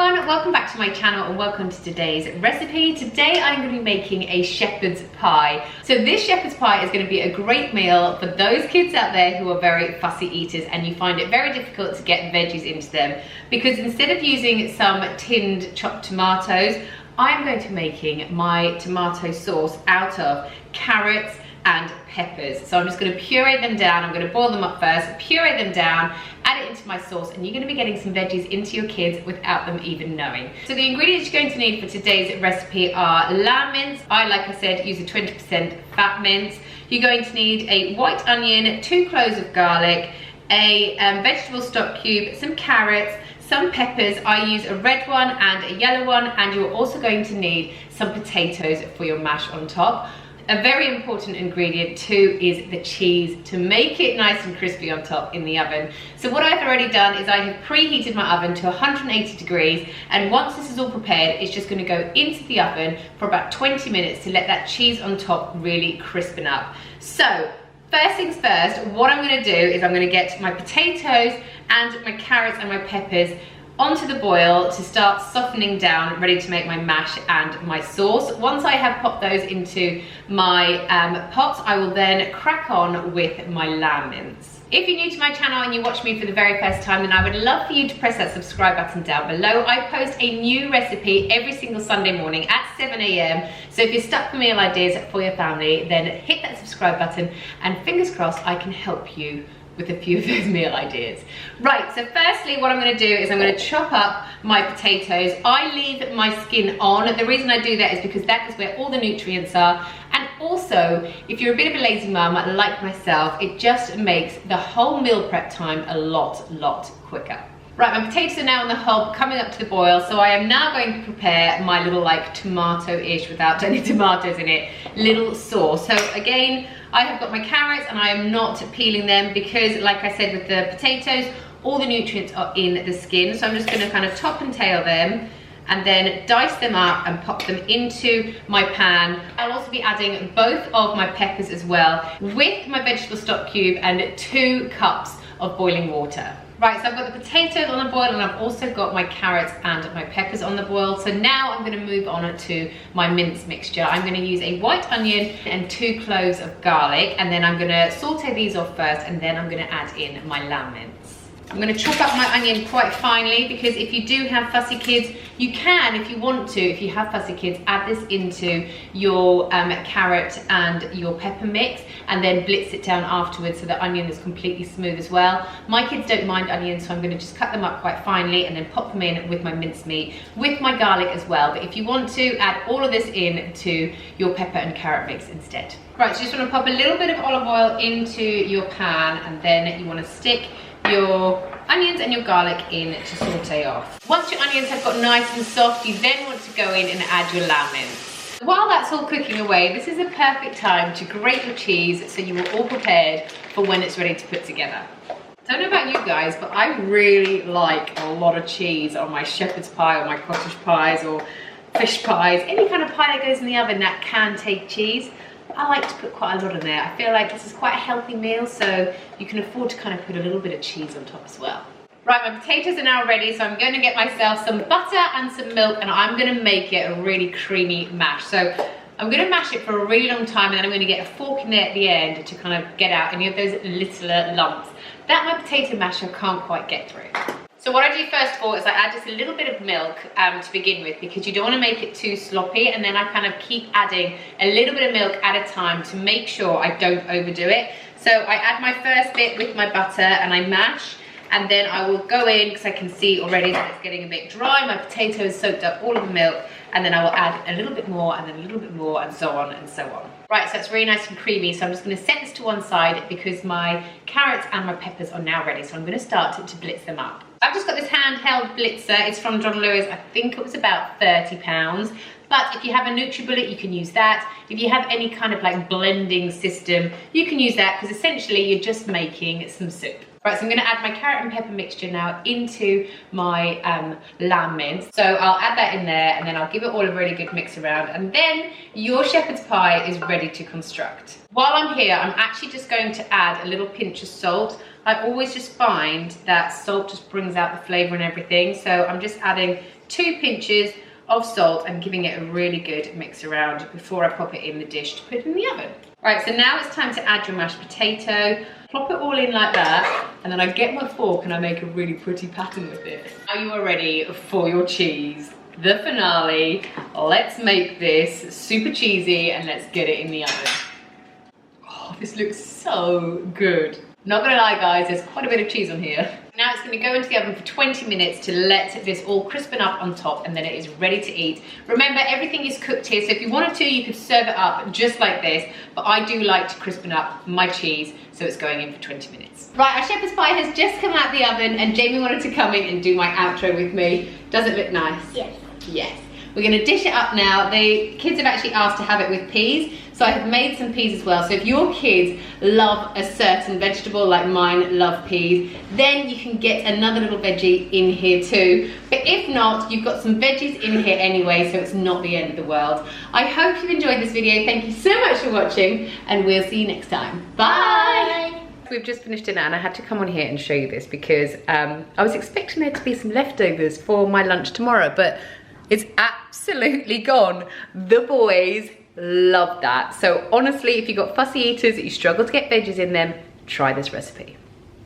everyone, welcome back to my channel and welcome to today's recipe. Today I'm going to be making a shepherd's pie. So this shepherd's pie is going to be a great meal for those kids out there who are very fussy eaters and you find it very difficult to get veggies into them, because instead of using some tinned chopped tomatoes, I'm going to be making my tomato sauce out of carrots and peppers. So I'm just going to puree them down. I'm going to boil them up first, puree them down, add it into my sauce, and you're going to be getting some veggies into your kids without them even knowing. So the ingredients you're going to need for today's recipe are lamb mince. I, like I said, use a 20% fat mince. You're going to need a white onion, 2 cloves of garlic, a vegetable stock cube, some carrots, some peppers. I use a red one and a yellow one, and you're also going to need some potatoes for your mash on top. A very important ingredient too is the cheese to make it nice and crispy on top in the oven. So what I've already done is I have preheated my oven to 180 degrees, and once this is all prepared, it's just going to go into the oven for about 20 minutes to let that cheese on top really crispen up. So first things first, what I'm going to do is I'm going to get my potatoes and my carrots and my peppers onto the boil to start softening down, ready to make my mash and my sauce. Once I have popped those into my pot, I will then crack on with my lamb mince. If you're new to my channel and you watch me for the very first time, then I would love for you to press that subscribe button down below. I post a new recipe every single Sunday morning at 7 AM. So if you're stuck for meal ideas for your family, then hit that subscribe button, and fingers crossed I can help you with a few of those meal ideas. Right, so firstly what I'm going to do is I'm going to chop up my potatoes. I leave my skin on. The reason I do that is because that is where all the nutrients are, and also if you're a bit of a lazy mum like myself, it just makes the whole meal prep time a lot quicker. Right, my potatoes are now on the hob, coming up to the boil, so I am now going to prepare my little like tomato-ish, without any tomatoes in it, little sauce. So again, I have got my carrots and I am not peeling them because, like I said with the potatoes, all the nutrients are in the skin. So I'm just going to kind of top and tail them and then dice them up and pop them into my pan. I'll also be adding both of my peppers as well with my vegetable stock cube and 2 cups of boiling water. Right, so I've got the potatoes on the boil and I've also got my carrots and my peppers on the boil. So now I'm going to move on to my mince mixture. I'm going to use a white onion and 2 cloves of garlic, and then I'm going to saute these off first, and then I'm going to add in my lamb mince. I'm going to chop up my onion quite finely, because if you do have fussy kids, you can, if you want to, if you have fussy kids, add this into your carrot and your pepper mix and then blitz it down afterwards so the onion is completely smooth as well. My kids don't mind onions, so I'm going to just cut them up quite finely and then pop them in with my mincemeat, with my garlic as well. But if you want to, add all of this in to your pepper and carrot mix instead. Right, so you just want to pop a little bit of olive oil into your pan, and then you want to stick your onions and your garlic in to saute off. Once your onions have got nice and soft, you then want to go in and add your lamb mince. While that's all cooking away, this is a perfect time to grate your cheese so you are all prepared for when it's ready to put together. I don't know about you guys, but I really like a lot of cheese on my shepherd's pie or my cottage pies or fish pies, any kind of pie that goes in the oven that can take cheese. I like to put quite a lot in there. I feel like this is quite a healthy meal, so you can afford to kind of put a little bit of cheese on top as well. Right, my potatoes are now ready, so I'm going to get myself some butter and some milk, and I'm going to make it a really creamy mash. So I'm going to mash it for a really long time, and then I'm going to get a fork in there at the end to kind of get out any of those littler lumps that my potato masher can't quite get through. So what I do first of all is I add just a little bit of milk to begin with, because you don't want to make it too sloppy, and then I kind of keep adding a little bit of milk at a time to make sure I don't overdo it. So I add my first bit with my butter and I mash, and then I will go in, because I can see already that it's getting a bit dry. My potato has soaked up all of the milk, and then I will add a little bit more and then a little bit more, and so on and so on. Right, so it's really nice and creamy, so I'm just going to set this to one side because my carrots and my peppers are now ready. So I'm going to start to blitz them up. I've just got this handheld blitzer. It's from John Lewis. I think it was about £30. But if you have a NutriBullet, you can use that. If you have any kind of like blending system, you can use that, because essentially you're just making some soup. Right, so I'm going to add my carrot and pepper mixture now into my lamb mince. So I'll add that in there, and then I'll give it all a really good mix around, and then your shepherd's pie is ready to construct. While I'm here, I'm actually just going to add a little pinch of salt. I always just find that salt just brings out the flavor and everything. So I'm just adding 2 pinches of salt and giving it a really good mix around before I pop it in the dish to put in the oven. Right, so now it's time to add your mashed potato. Plop it all in like that, and then I get my fork and I make a really pretty pattern with it. Now you are ready for your cheese. The finale. Let's make this super cheesy and let's get it in the oven. Oh, this looks so good. Not gonna lie guys, there's quite a bit of cheese on here. Now it's gonna go into the oven for 20 minutes to let this all crispen up on top, and then it is ready to eat. Remember, everything is cooked here, so if you wanted to, you could serve it up just like this, but I do like to crispen up my cheese, so it's going in for 20 minutes. Right, our shepherd's pie has just come out the oven, and Jamie wanted to come in and do my outro with me. Does it look nice? Yes. Yes. We're gonna dish it up now. The kids have actually asked to have it with peas, so I have made some peas as well. So if your kids love a certain vegetable, like mine love peas, then you can get another little veggie in here too. But if not, you've got some veggies in here anyway, so it's not the end of the world. I hope you enjoyed this video. Thank you so much for watching, and we'll see you next time. Bye! We've just finished dinner and I had to come on here and show you this because I was expecting there to be some leftovers for my lunch tomorrow, but it's absolutely gone. The boys love that. So honestly, if you've got fussy eaters that you struggle to get veggies in them, try this recipe.